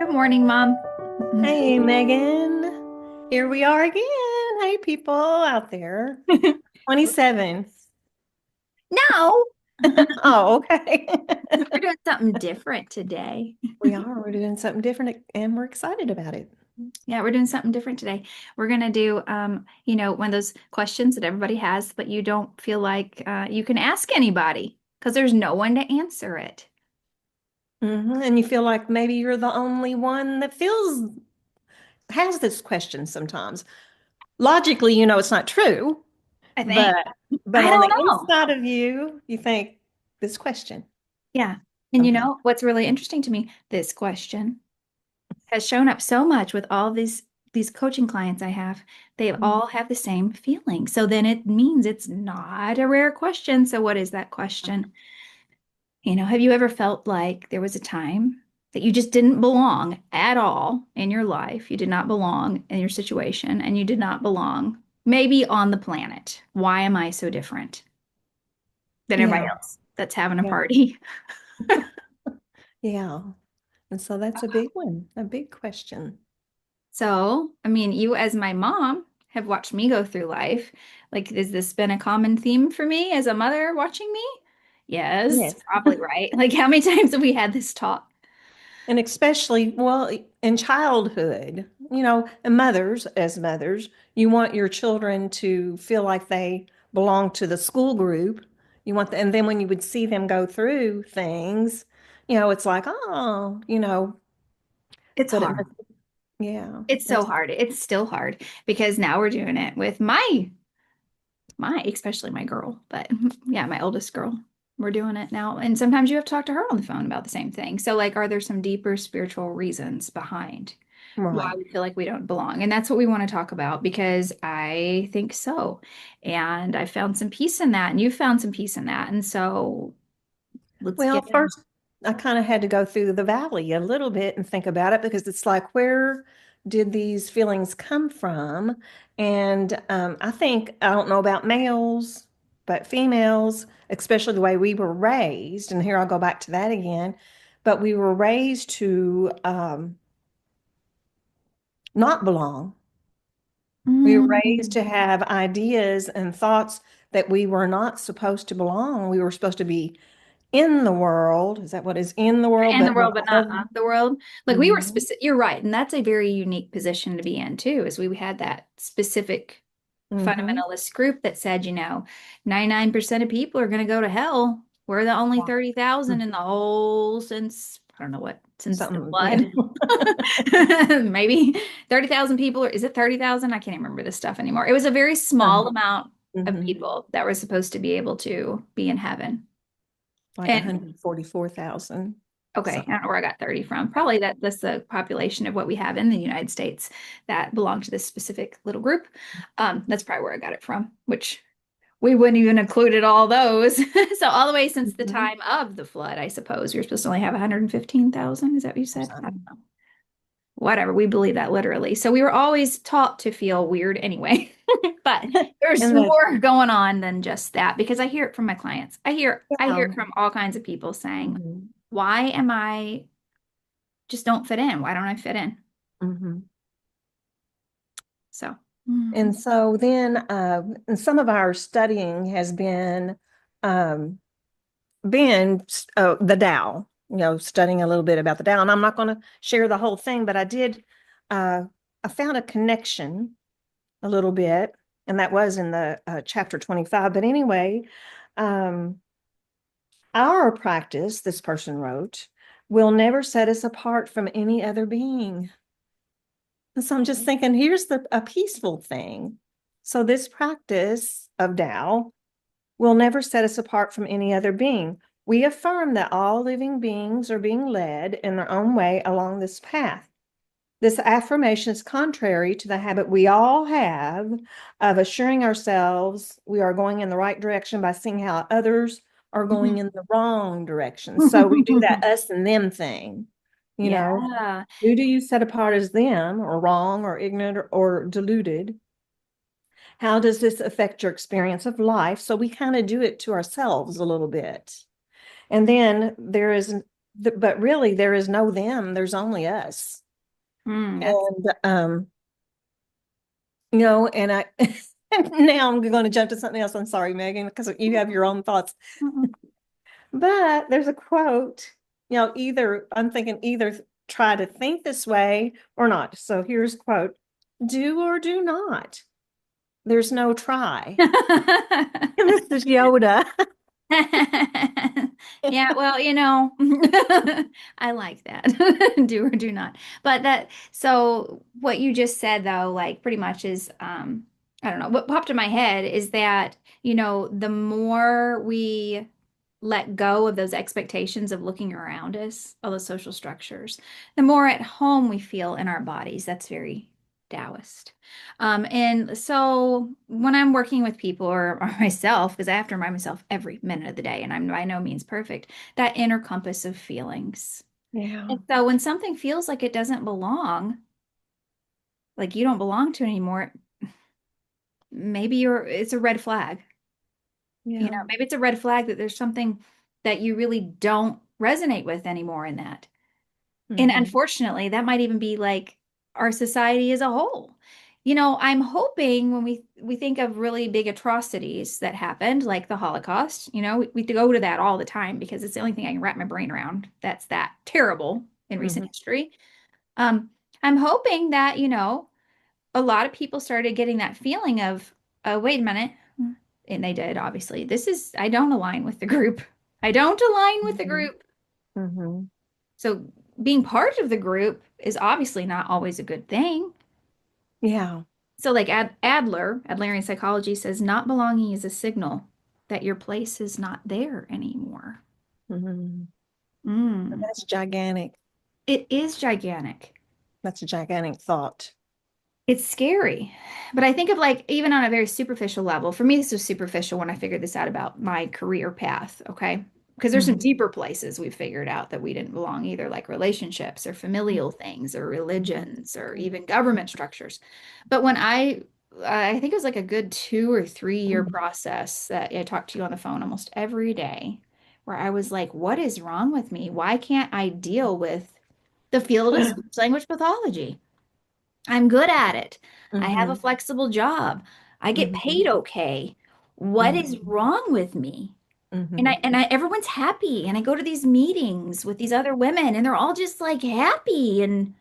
Good morning, Mom. Hey, Megan. Here we are again. Hey, people out there. 27. No, Oh, okay. we're doing something different today. We are. We're doing something different and we're excited about it. Yeah, we're doing something different today. We're gonna do, one of those questions that everybody has, but you don't feel like you can ask anybody because there's no one to answer it. And you feel like maybe you're the only one that has this question sometimes. Logically, you know it's not true, I but think. but I on don't the know. inside of you, you think this question. Yeah. And you Okay. know what's really interesting to me? This question has shown up so much with all these coaching clients I have. They all have the same feeling. So then it means it's not a rare question. So what is that question? Have you ever felt like there was a time that you just didn't belong at all in your life? You did not belong in your situation and you did not belong maybe on the planet. Why am I so different than everybody Yeah. else that's having a Yeah. party? Yeah. And so that's a big one, a big question. So, I mean, you as my mom have watched me go through life. Like, has this been a common theme for me as a mother watching me? Yes, Yes. probably right. Like, how many times have we had this talk? And especially, well, in childhood, and as mothers, you want your children to feel like they belong to the school group. And then when you would see them go through things, it's like, oh, It's but it hard. must, yeah, It's so it's, hard. It's still hard because now we're doing it with my, especially my girl, but yeah, my oldest girl. We're doing it now. And sometimes you have to talk to her on the phone about the same thing. So, like, are there some deeper spiritual reasons behind why right. we feel like we don't belong? And that's what we want to talk about because I think so. And I found some peace in that, and you found some peace in that. And so let's Well, get in. first, I kind of had to go through the valley a little bit and think about it because it's like, where did these feelings come from? And I think, I don't know about males, but females, especially the way we were raised, and here I'll go back to that again, but we were raised to not belong. We were raised Mm. to have ideas and thoughts that we were not supposed to belong. We were supposed to be in the world. Is that what is in the world? In the But not world, but not of. of the world. Like we were Mhm. specific, you're right. And that's a very unique position to be in too, is we had that specific Mhm. fundamentalist group that said, 99% of people are going to go to hell. We're the only Yeah. 30,000 Mm. in the whole since, I don't know what, since the Something, yeah. flood. Maybe 30,000 people, or is it 30,000? I can't even remember this stuff anymore. It was a very small amount of Mhm. people that were supposed to be able to be in heaven. Like And 144,000. okay, So, I don't know where I got 30 from. Probably that's the population of what we have in the United States that belong to this specific little group. That's probably where I got it from, which we wouldn't even included all those. So all the way since the mhm. time of the flood, I suppose you're supposed to only have 115,000. Is that what you Or said? I don't something. know. Whatever, we believe that literally. So we were always taught to feel weird anyway. But there's And the, more going on than just that because I hear it from my clients. I hear yeah. it from all kinds of people saying, Mhm. "Why am I just don't fit in? Why don't I fit in?" Mhm. So, And so then, and some of our studying has um, been the Tao, studying a little bit about the Tao. And I'm not going to share the whole thing, but uh, I found a connection a little bit, and that was in the chapter 25. But anyway, um, our practice, this person wrote, will never set us apart from any other being. And so I'm just thinking, here's a peaceful thing. So this practice of Tao will never set us apart from any other being. We affirm that all living beings are being led in their own way along this path. This affirmation is contrary to the habit we all have of assuring ourselves we are going in the right direction by seeing how others are going in the wrong direction. So we do that us and them thing, you know. yeah. Who do you set apart as them or wrong or ignorant or deluded? How does this affect your experience of life? So we kind of do it to ourselves a little bit. And then there is but really there is no them, there's only us. That's And and I now I'm going to jump to something else. I'm sorry, Megan, because you have your own thoughts. mm-mm. But there's a quote, either I'm thinking either try to think this way or not. So here's a quote: do or do not. There's no try. And this is Yoda. Yeah, well, I like that. Do or do not. But so what you just said though, like pretty much is I don't know, what popped in my head is that, the more we let go of those expectations of looking around us, all those social structures, the more at home we feel in our bodies. That's very Taoist. And so when I'm working with people or myself, because I have to remind myself every minute of the day, and I'm by no means perfect, that inner compass of feelings. Yeah. And so when something feels like it doesn't belong, like you don't belong to it anymore, maybe it's a red flag. Yeah. Maybe it's a red flag that there's something that you really don't resonate with anymore in that. And Mm-hmm. unfortunately, that might even be like our society as a whole. I'm hoping when we think of really big atrocities that happened, like the Holocaust, we go to that all the time because it's the only thing I can wrap my brain around that's that terrible in recent Mm-hmm. history. Um, I'm hoping that, a lot of people started getting that feeling of, oh, wait a minute. And they did, obviously. I don't align with the group. I don't align with the Mm-hmm. group. Mm-hmm. So being part of the group is obviously not always a good thing. Yeah. So like Adlerian psychology says not belonging is a signal that your place is not there anymore. Mm-hmm. Mm. That's gigantic. It is gigantic. That's a gigantic thought. It's scary. But I think of like, even on a very superficial level, for me, this was superficial when I figured this out about my career path. Okay. Because there's some Mm-hmm. deeper places we've figured out that we didn't belong either, like relationships or familial things or religions or even government structures. But I think it was like a good 2 or 3 year process that I talked to you on the phone almost every day, where I was like, what is wrong with me? Why can't I deal with the field of speech language pathology? I'm good at it. I have a Mm-hmm. flexible job. I get Mm-hmm. paid okay. What is Mm-hmm. wrong with me? And Mm-hmm. I everyone's happy and I go to these meetings with these other women and they're all just like happy and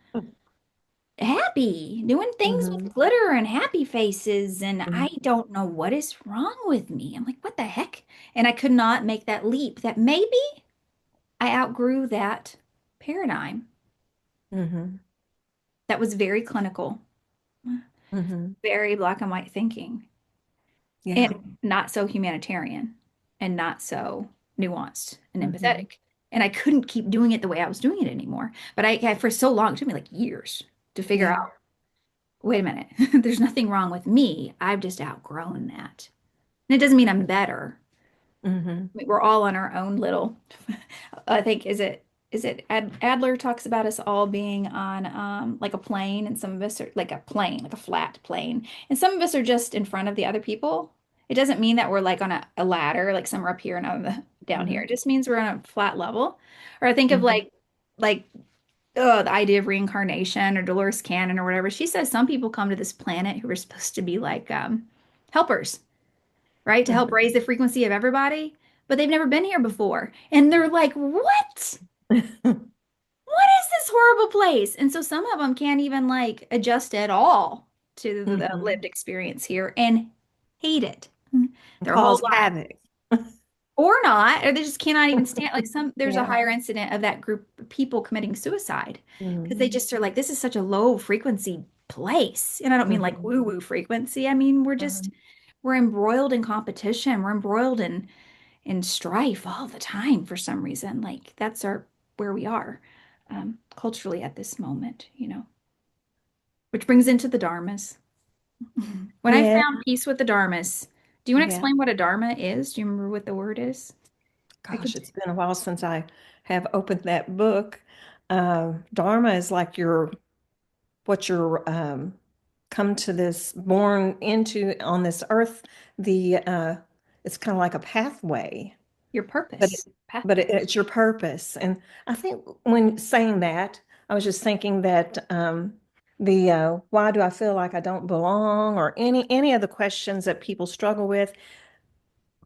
happy, doing things Mm-hmm. with glitter and happy faces and I Mm-hmm. don't know what is wrong with me. I'm like, what the heck? And I could not make that leap that maybe I outgrew that paradigm Mm-hmm. that was very clinical, Mm-hmm. very black and white thinking. Yeah. And not so humanitarian and not so nuanced and Mm-hmm. empathetic. And I couldn't keep doing it the way I was doing it anymore. But for so long, it took me like years to figure Yeah. out, wait a minute, there's nothing wrong with me. I've just outgrown that. And it doesn't mean I'm better. Mm-hmm. We're all on our own little, I think, is it Adler talks about us all being on like a plane, and some of us are like a plane, like a flat plane, and some of us are just in front of the other people. It doesn't mean that we're like on a ladder, like some are up here and I'm down here. Mm-hmm. It just means we're on a flat level. Or I think of Mm-hmm. like oh, the idea of reincarnation or Dolores Cannon or whatever. She says some people come to this planet who are supposed to be like helpers, right? To help raise the frequency of everybody, but they've never been here before. And they're like, what? Mm-hmm. What is this horrible place? And so some of them can't even like adjust at all to the Mm-hmm. lived experience here and hate it their whole Cause life. havoc. Or not, or they just cannot even stand. Like there's a Yeah. higher incident of that group of people committing suicide because they Mm-hmm. just are like, this is such a low frequency place. And I don't mean like Mm-hmm. woo-woo frequency. I mean, Mm-hmm. we're embroiled in competition. We're embroiled in strife all the time for some reason. Like that's our where we are culturally at this moment. Which brings into the dharmas. When I Yeah. found peace with the dharmas, do you want to Yeah. explain what a dharma is? Do you remember what the word is? I Gosh, could. it's been a while since I have opened that book. Dharma is like what you're come to this, born into on this earth. The It's kind of like a pathway. Your but purpose. it's your purpose. And I think when saying that, I was just thinking that the why do I feel like I don't belong, or any of the questions that people struggle with,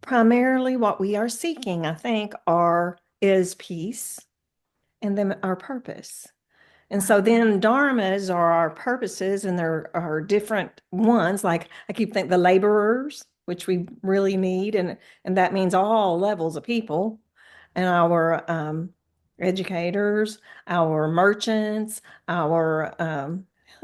primarily what we are seeking, I think, are is peace and then our purpose. And so then dharmas are our purposes, and there are different ones. Like I keep thinking the laborers, which we really need, and that means all levels of people, and our educators, our merchants, our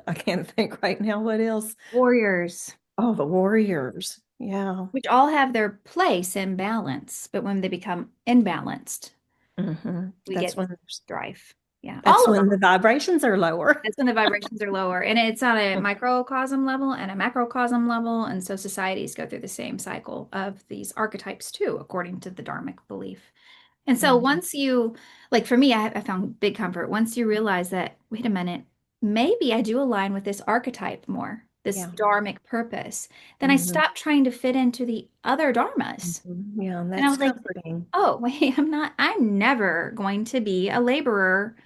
I can't think right now what else. Warriors, Oh, the warriors. Yeah. which all have their place in balance, but when they become imbalanced, we That's get when strife. Yeah, all that's of them. when the vibrations are lower. That's when the vibrations are lower. And it's on a microcosm level and a macrocosm level. And so societies go through the same cycle of these archetypes too, according to the Dharmic belief. And so Mhm. once you, like for me, I found big comfort once you realize that, wait a minute, maybe I do align with this archetype more, this Yeah. Dharmic purpose, then I Mhm. stopped trying to fit into the other Dharmas. Yeah, and And I that's was like, comforting. oh, wait, I'm never going to be a laborer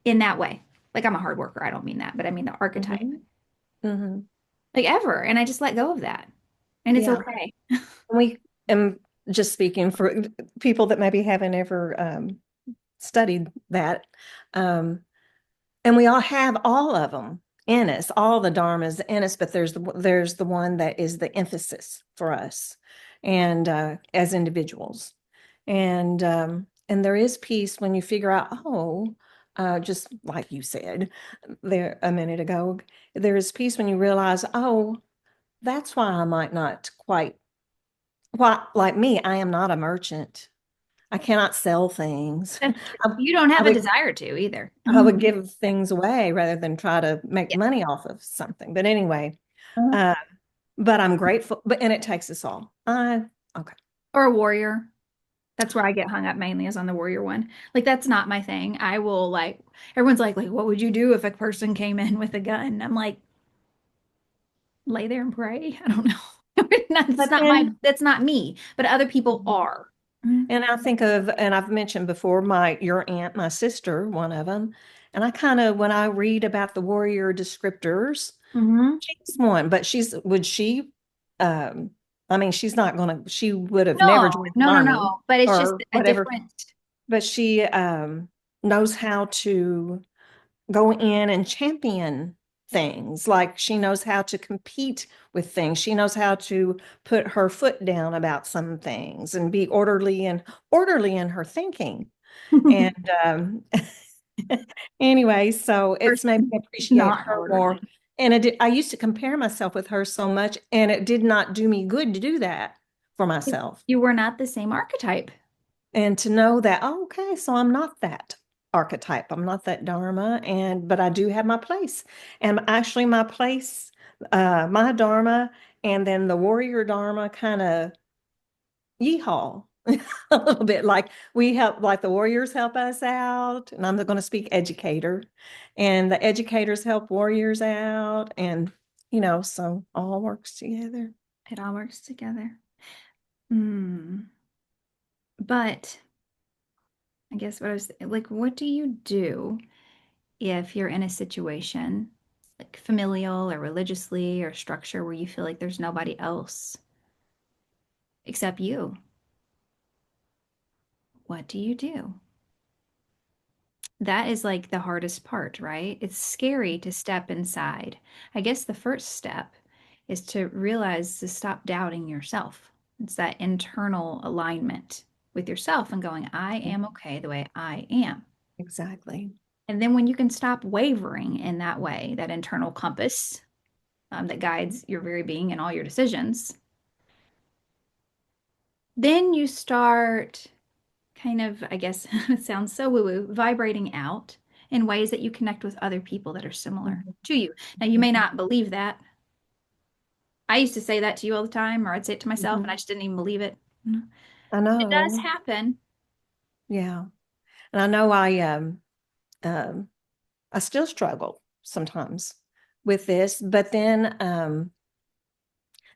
in that way. Like I'm a hard worker. I don't mean that, but I mean the archetype, Hmm. Hmm. like ever. And I just let go of that. And it's Yeah. okay. We am just speaking for people that maybe haven't ever studied that. Um, and we all have all of them in us, all the dharmas in us, but there's the one that is the emphasis for us and as individuals. And there is peace when you figure out, oh, just like you said there a minute ago, there is peace when you realize, oh, that's why I might not quite, why, like me, I am not a merchant. I cannot sell things. That's true. I, You don't I have a would desire to either. I would give things away rather than try to make Yeah. money off of something. But anyway, Uh-huh. uh, but I'm grateful. But and it takes us all. Okay. Or a warrior. That's where I get hung up mainly is on the warrior one. Like that's not my thing. I will like everyone's like what would you do if a person came in with a gun? I'm like, lay there and pray. I don't know. That's But not my then, that's not me, but other people are. and I think of, and I've mentioned before, your aunt, my sister, one of them, and I kind of, when I read about the warrior descriptors, Mm-hmm. she's one, but would she, um, I mean, she's not gonna, she would have never No, joined the no, no, army no. But it's just or a whatever, different. but she knows how to go in and champion things. Like she knows how to compete with things. She knows how to put her foot down about some things and be orderly in her thinking. And anyway, so it's made me Person appreciate not her more. orderly. And I used to compare myself with her so much, and it did not do me good to do that for myself. You were not the same archetype. And to know that, oh, okay, so I'm not that archetype. I'm not that dharma, but I do have my place. And actually my place, my dharma, and then the warrior dharma kind of yeehaw a little bit. Like we help, like the warriors help us out, and I'm going to speak educator, and the educators help warriors out, and so all works together. It all works together. Hmm. But I guess what I was like, what do you do if you're in a situation like familial or religiously or structure where you feel like there's nobody else except you? What do you do? That is like the hardest part, right? It's scary to step inside. I guess the first step is to realize to stop doubting yourself. It's that internal alignment with yourself and going, I am okay the way I am. Exactly. And then when you can stop wavering in that way, that internal compass that guides your very being and all your decisions, then you start kind of, I guess, it sounds so woo-woo, vibrating out in ways that you connect with other people that are similar Mhm. to you. Now, you may not believe that. I used to say that to you all the time, or I'd say it to myself, and I Mhm. just didn't even believe it. It I does know. happen. Yeah. And I know um, I still struggle sometimes with this, but then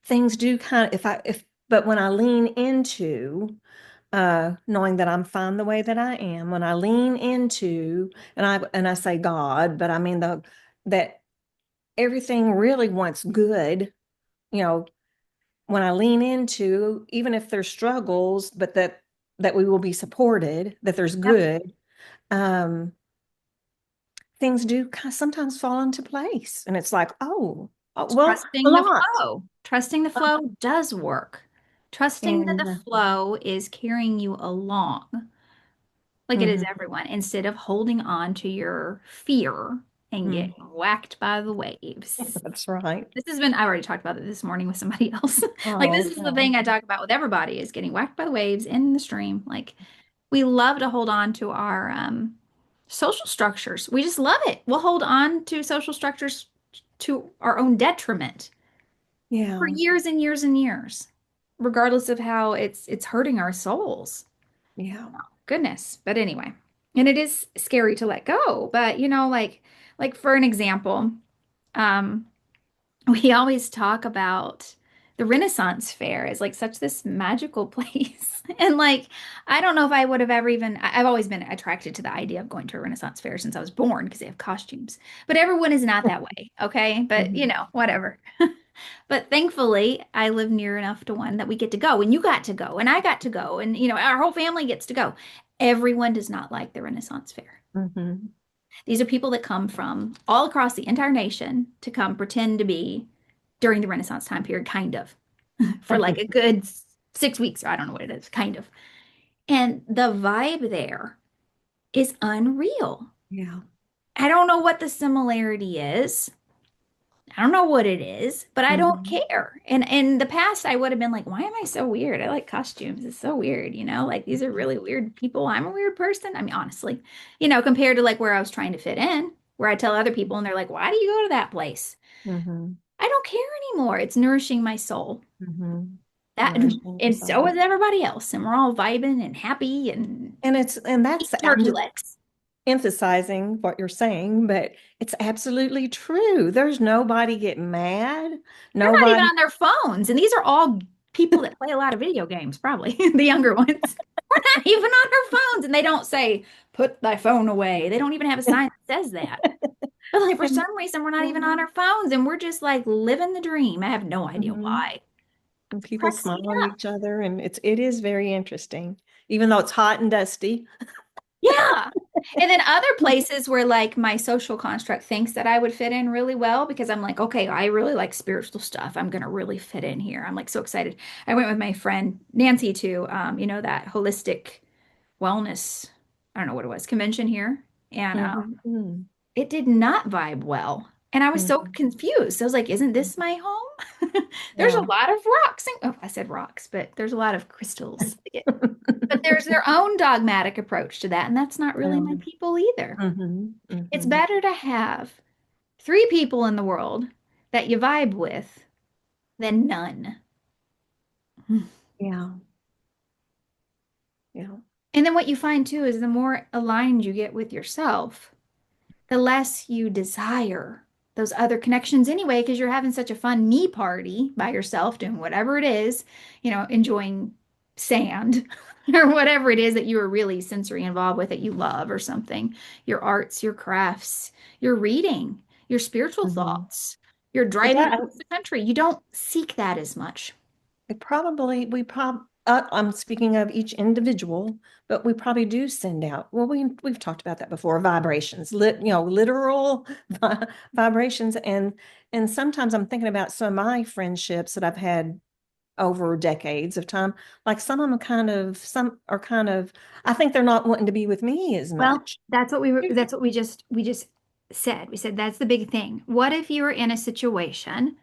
things do kind of, but when I lean into knowing that I'm fine the way that I am. When I lean into, and I say God, but I mean that everything really wants good, you know, when I lean into, even if there's struggles, but that we will be supported, that there's Yep. good, um, things do kind of sometimes fall into place. And it's like, well, a Trusting the lot. flow. Trusting the flow does work. Trusting that the And flow is carrying you along, like it is mhm, everyone, instead of holding on to your fear and mhm. getting whacked by the waves. That's right. This has been, I already talked about it this morning with somebody else. Like, this Oh, is the well, thing I talk about with everybody is getting whacked by the waves in the stream. Like, we love to hold on to our social structures. We just love it. We'll hold on to social structures to our own detriment for yeah, years and years and years, regardless of how it's hurting our souls. yeah. Goodness. But anyway, and it is scary to let go. But like for an example, um, we always talk about the Renaissance Fair as like such this magical place. And like, I don't know if I would have ever even, I've always been attracted to the idea of going to a Renaissance Fair since I was born because they have costumes. But everyone is not that way, okay? But Mhm, whatever. But thankfully, I live near enough to one that we get to go, and you got to go, and I got to go, and our whole family gets to go. Everyone does not like the Renaissance Fair. mhm. These are people that come from all across the entire nation to come pretend to be during the Renaissance time period, kind of, for like a good 6 weeks, or I don't know what it is, kind of. And the vibe there is unreal. Yeah. I don't know what the similarity is. I don't know what it is, but I don't Mhm, care. And in the past, I would have been like, why am I so weird? I like costumes. It's so weird, like these are really weird people. I'm a weird person. I mean, honestly, compared to like where I was trying to fit in, where I tell other people and they're like, why do you go to that place? mhm, I don't care anymore. It's nourishing my soul. mhm. That Nourishing your and so soul. is everybody else. And we're all vibing and happy and And that's, eating I'm turkey just legs. emphasizing what you're saying, but it's absolutely true. There's nobody getting mad. They're not even Nobody. on their phones. And these are all people that play a lot of video games, probably the younger ones. We're not even on our phones. And they don't say, put thy phone away. They don't even have a sign that says that. But like for And, some reason, we're not even on our phones and we're just like living the dream. I have no idea mhm. why. And people Cracks me smile at up. each other, and it is very interesting, even though it's hot and dusty. Yeah. And then other places where like my social construct thinks that I would fit in really well because I'm like, okay, I really like spiritual stuff. I'm gonna really fit in here. I'm like so excited. I went with my friend Nancy to that holistic wellness, I don't know what it was, convention here. And Mhm, mhm, it did not vibe well. And I was so mhm. confused. I was like, isn't this my home? There's a Yeah. lot of rocks. Oh, I said rocks, but there's a lot of crystals. But there's their own dogmatic approach to that, and that's not really my Yeah. people either. Mhm, It's mhm. better to have three people in the world that you vibe with than none. Yeah. Yeah. And then what you find too is the more aligned you get with yourself, the less you desire those other connections anyway, because you're having such a fun me party by yourself, doing whatever it is, enjoying sand or whatever it is that you are really sensory involved with that you love or something, your arts, your crafts, your reading, your spiritual Mhm. thoughts, your But driving that across the country. You don't seek that as much. I'm speaking of each individual, but we probably do send out, well, we've talked about that before, vibrations, literal vibrations. And sometimes I'm thinking about some of my friendships that I've had over decades of time. Like some are kind of, I think they're not wanting to be with me as Well, much. that's what we just said. We said that's the big thing. What if you were in a situation,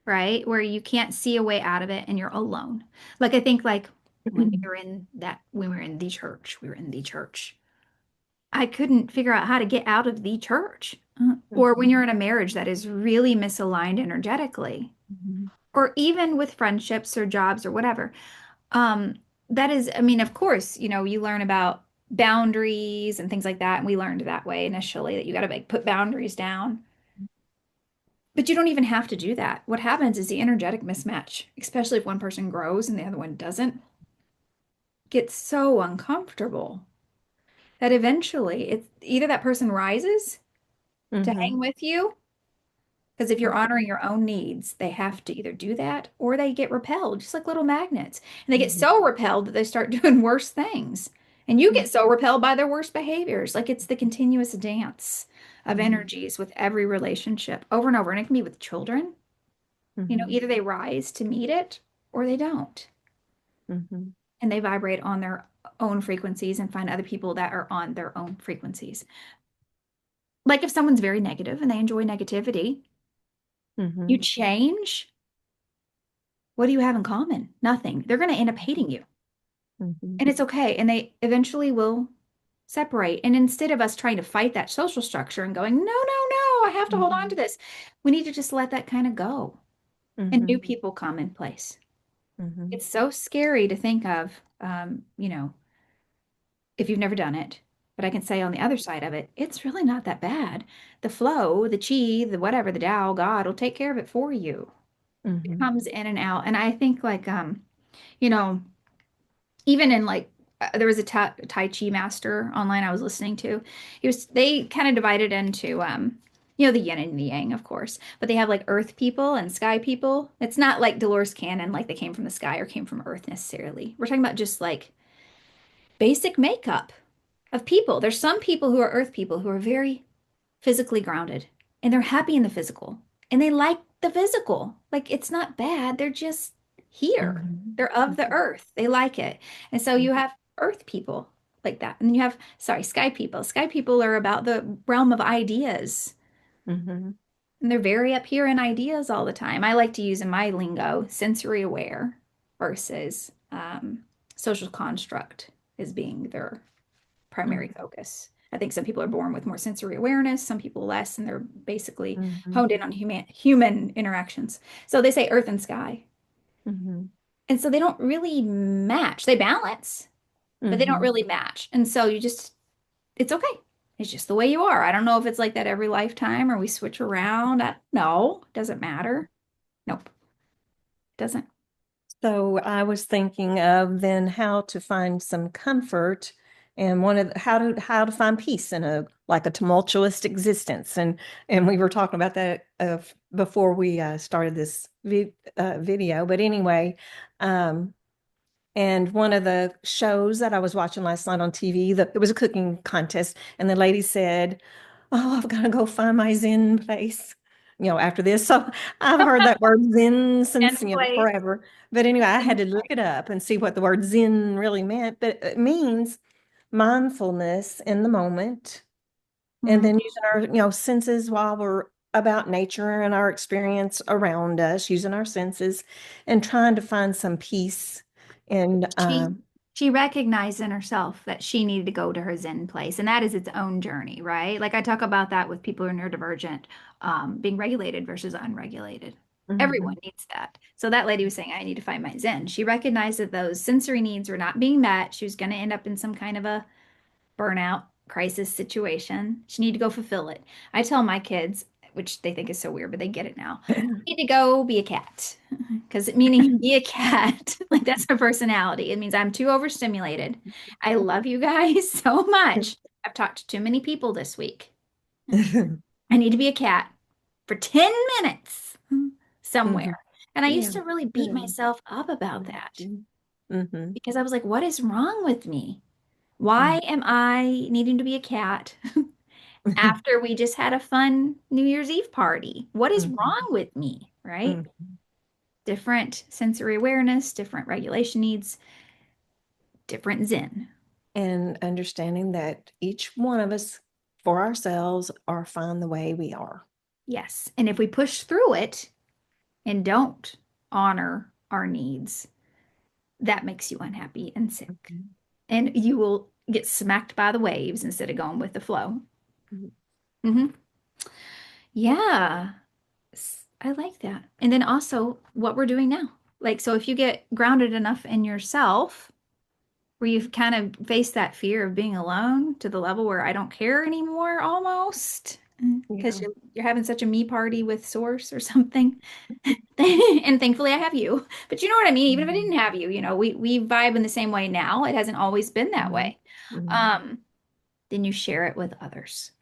right? Where you can't see a way out of it and you're alone. Like I think like when we were in the church, we were in the church. I couldn't figure out how to get out of the church. Or when you're in a marriage that is really misaligned energetically, Mhm. or even with friendships or jobs or whatever. Um, that is, I mean, of course, you learn about boundaries and things like that. And we learned that way initially that you got to like put boundaries down. But you don't even have to do that. What happens is the energetic mismatch, especially if one person grows and the other one doesn't. gets so uncomfortable that eventually it's either that person rises to Mm-hmm. hang with you, because if you're honoring your own needs, they have to either do that or they get repelled, just like little magnets. And they get Mm-hmm. so repelled that they start doing worse things. And you get so repelled by their worst behaviors. Like it's the continuous dance of Mm-hmm. energies with every relationship over and over. And it can be with children. Mm-hmm. Either they rise to meet it or they don't. Mm-hmm. And they vibrate on their own frequencies and find other people that are on their own frequencies. Like if someone's very negative and they enjoy negativity, you Mm-hmm. change. What do you have in common? Nothing. They're going to end up hating you. Mm-hmm. And it's okay. And they eventually will separate. And instead of us trying to fight that social structure and going, no, no, no, I have to hold on to Mm-hmm. this, we need to just let that kind of go and new Mm-hmm. people come in place. Mm-hmm. It's so scary to think of, if you've never done it. But I can say on the other side of it, it's really not that bad. The flow, the chi, the whatever, the Tao, God will take care of it for you. It Mm-hmm. comes in and out. And I think like you know, even in like there was a Tai Chi master online I was listening to. They kind of divided into the yin and the yang, of course, but they have like earth people and sky people. It's not like Dolores Cannon, like they came from the sky or came from earth necessarily. We're talking about just like basic makeup of people. There's some people who are earth people who are very physically grounded and they're happy in the physical and they like the physical. Like it's not bad. They're just here. They're of the earth. They like it. And so you have earth people like that. And then you have, sorry, sky people. Sky people are about the realm of ideas. Mm-hmm. And they're very up here in ideas all the time. I like to use in my lingo sensory aware versus social construct as being their primary focus. I think some people are born with more sensory awareness, some people less, and they're basically Mm-hmm. honed in on human interactions. So they say earth and sky. Mm-hmm. And so they don't really match. They balance, but they don't Mm-hmm. really match. And so it's okay. It's just the way you are. I don't know if it's like that every lifetime or we switch around. I don't know. It doesn't matter. Nope, it doesn't. So I was thinking of then how to find some comfort and one of how to find peace in a like a tumultuous existence. And we were talking about that before we started this video. But anyway, um, and one of the shows that I was watching last night on TV, it was a cooking contest, and the lady said, "Oh, I've got to go find my Zen place." After this. So I've heard that word Zen since, And place. forever. But anyway, I had to look it up and see what the word Zen really meant. But it means mindfulness in the moment, and Mhm. then using our, senses while we're about nature and our experience around us, using our senses and trying to find some peace and She she recognized in herself that she needed to go to her Zen place, and that is its own journey, right? Like I talk about that with people who are neurodivergent, being regulated versus unregulated. Everyone Mhm. needs that. So that lady was saying, I need to find my Zen. She recognized that those sensory needs were not being met. She was going to end up in some kind of a burnout crisis situation. She need to go fulfill it. I tell my kids, which they think is so weird, but they get it now. You need to go be a cat. Because it meaning be a cat. Like that's her personality. It means I'm too overstimulated. I love you guys so much. I've talked to too many people this week. I need to be a cat for 10 minutes somewhere. Mhm. And I used Yeah. to really beat Good. myself up about that Mm-hmm. because I was like, what is wrong with me? Why am I needing to be a cat after we just had a fun New Year's Eve party? What is wrong with me, right? Mm-hmm. Different sensory awareness, different regulation needs, different Zen. And understanding that each one of us for ourselves are fine the way we are. Yes. And if we push through it and don't honor our needs, that makes you unhappy and sick. Mhm. And you will get smacked by the waves instead of going with the flow. Hmm. Yeah. I like that. And then also what we're doing now. Like, so if you get grounded enough in yourself, where you've kind of faced that fear of being alone to the level where I don't care anymore almost. Because Yeah. you're having such a me party with Source or something. And thankfully I have you. But you know what I mean? Even if I didn't Mhm. have you, we vibe in the same way now. It hasn't always been that Mhm. way. Mhm. Um, then you share it with others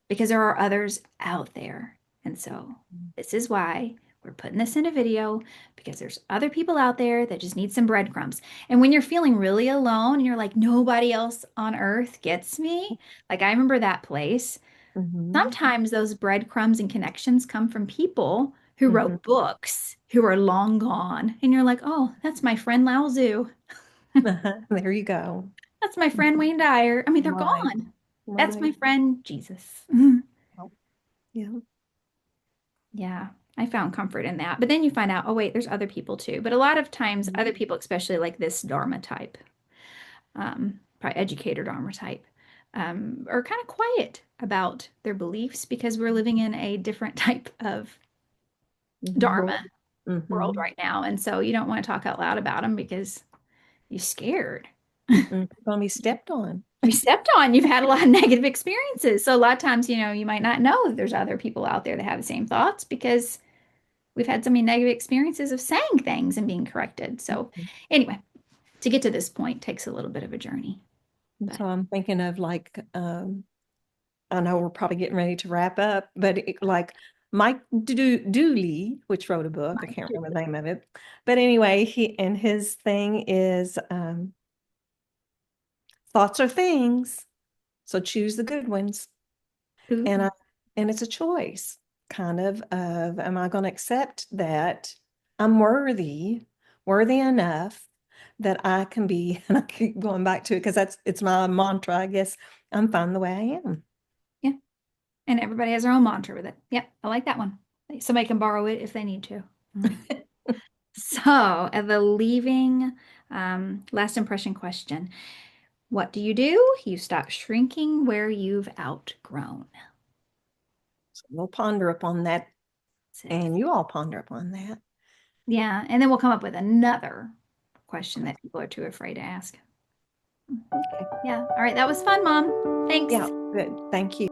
because there are others out there. And so this is why we're putting this in a video because there's other people out there that just need some breadcrumbs. And when you're feeling really alone and you're like, nobody else on earth gets me, like I remember that place. Mhm. Sometimes those breadcrumbs and connections come from people who Mhm. wrote books who are long gone. And you're like, oh, that's my friend Lao Tzu. There you go. That's my friend Wayne Dyer. I mean, they're Right. gone. That's my Right. friend Jesus. Oh, yeah. Yeah, I found comfort in that. But then you find out, oh, wait, there's other people too. But a lot of times, Mhm. other people, especially like this Dharma type, probably educator Dharma type, are kind of quiet about their beliefs because we're living in a different type of Mhm. Dharma World. world Mhm. right now. And so you don't want to talk out loud about them because you're scared. Mhm. Gonna be stepped on. You stepped on, you've had a lot of negative experiences. So a lot of times, you might not know that there's other people out there that have the same thoughts because we've had so many negative experiences of saying things and being corrected. So anyway, to get to this point takes a little bit of a journey. And But so I'm thinking of like, I know we're probably getting ready to wrap up, but like Mike Dooley, which wrote a book, I can't remember the name of it, but anyway, his thing is thoughts are things, so choose the good ones, and ooh, I and it's a choice, kind of am I going to accept that I'm worthy enough that I can be, and I keep going back to it because it's my mantra, I guess. I'm fine the way I am. yeah. And everybody has their own mantra with it. Yep, I like that one. Somebody can borrow it if they need to. Mm. So, at the leaving last impression question, what do? You stop shrinking where you've outgrown. So we'll ponder upon that, That's it. and you all ponder upon that. Yeah, and then we'll come up with another question that people are too afraid to ask. Okay. Yeah. All right. That was fun, Mom. Thanks. Yeah, good. Thank you.